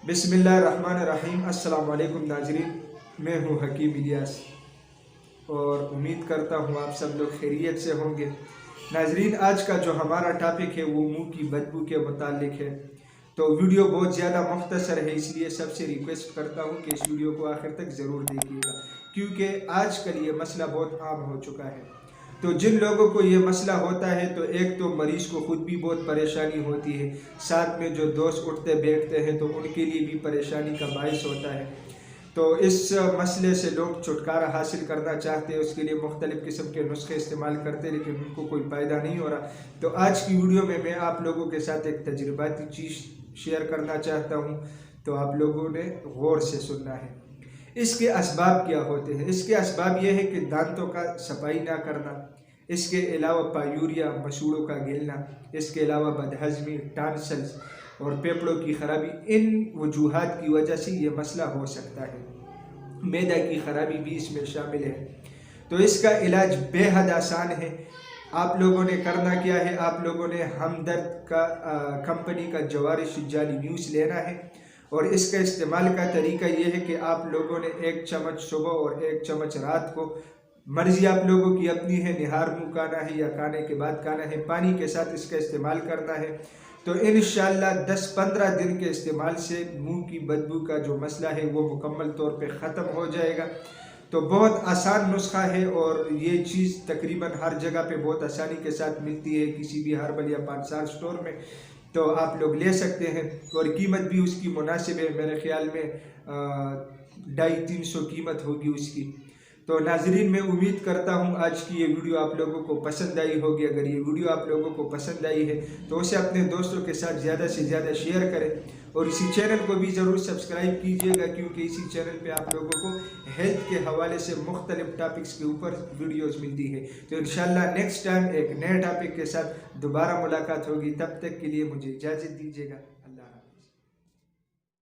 بسم اللہ الرحمن الرحیم۔ السلام علیکم ناظرین، میں ہوں حکیم الیاس اور امید کرتا ہوں آپ سب لوگ خیریت سے ہوں گے۔ ناظرین، آج کا جو ہمارا ٹاپک ہے وہ منہ کی بدبو کے متعلق ہے۔ تو ویڈیو بہت زیادہ مختصر ہے، اس لیے سب سے ریکویسٹ کرتا ہوں کہ اس ویڈیو کو آخر تک ضرور دیکھیے گا، کیونکہ آج کل یہ مسئلہ بہت عام ہو چکا ہے۔ تو جن لوگوں کو یہ مسئلہ ہوتا ہے تو ایک تو مریض کو خود بھی بہت پریشانی ہوتی ہے، ساتھ میں جو دوست اٹھتے بیٹھتے ہیں تو ان کے لیے بھی پریشانی کا باعث ہوتا ہے۔ تو اس مسئلے سے لوگ چھٹکارا حاصل کرنا چاہتے ہیں، اس کے لیے مختلف قسم کے نسخے استعمال کرتے ہیں، لیکن ان کو کوئی فائدہ نہیں ہو رہا۔ تو آج کی ویڈیو میں آپ لوگوں کے ساتھ ایک تجرباتی چیز شیئر کرنا چاہتا ہوں، تو آپ لوگوں نے غور سے سننا ہے۔ اس کے اسباب کیا ہوتے ہیں؟ اس کے اسباب یہ ہے کہ دانتوں کا صفائی نہ کرنا، اس کے علاوہ پایوریا مسوڑوں کا گلنا، اس کے علاوہ بدہضمی، ٹانسلز اور پھیپھڑوں کی خرابی۔ ان وجوہات کی وجہ سے یہ مسئلہ ہو سکتا ہے۔ معدہ کی خرابی بھی اس میں شامل ہے۔ تو اس کا علاج بے حد آسان ہے۔ آپ لوگوں نے کرنا کیا ہے؟ آپ لوگوں نے ہمدرد کا کمپنی کا جواری شجالی نیوز لینا ہے، اور اس کا استعمال کا طریقہ یہ ہے کہ آپ لوگوں نے 1 چمچ صبح اور 1 چمچ رات کو، مرضی آپ لوگوں کی اپنی ہے، نہار منہ کھانا ہے یا کھانے کے بعد کھانا ہے، پانی کے ساتھ اس کا استعمال کرنا ہے۔ تو انشاءاللہ 10-15 دن کے استعمال سے منہ کی بدبو کا جو مسئلہ ہے وہ مکمل طور پہ ختم ہو جائے گا۔ تو بہت آسان نسخہ ہے، اور یہ چیز تقریباً ہر جگہ پہ بہت آسانی کے ساتھ ملتی ہے، کسی بھی ہربل یا پانسار سٹور میں، تو آپ لوگ لے سکتے ہیں، اور قیمت بھی اس کی مناسب ہے۔ میرے خیال میں 250-300 قیمت ہوگی اس کی۔ تو ناظرین، میں امید کرتا ہوں آج کی یہ ویڈیو آپ لوگوں کو پسند آئی ہوگی۔ اگر یہ ویڈیو آپ لوگوں کو پسند آئی ہے تو اسے اپنے دوستوں کے ساتھ زیادہ سے زیادہ شیئر کریں، اور اسی چینل کو بھی ضرور سبسکرائب کیجئے گا، کیونکہ اسی چینل پہ آپ لوگوں کو ہیلتھ کے حوالے سے مختلف ٹاپکس کے اوپر ویڈیوز ملتی ہے۔ تو انشاءاللہ نیکسٹ ٹائم ایک نئے ٹاپک کے ساتھ دوبارہ ملاقات ہوگی۔ تب تک کے لیے مجھے اجازت دیجیے گا۔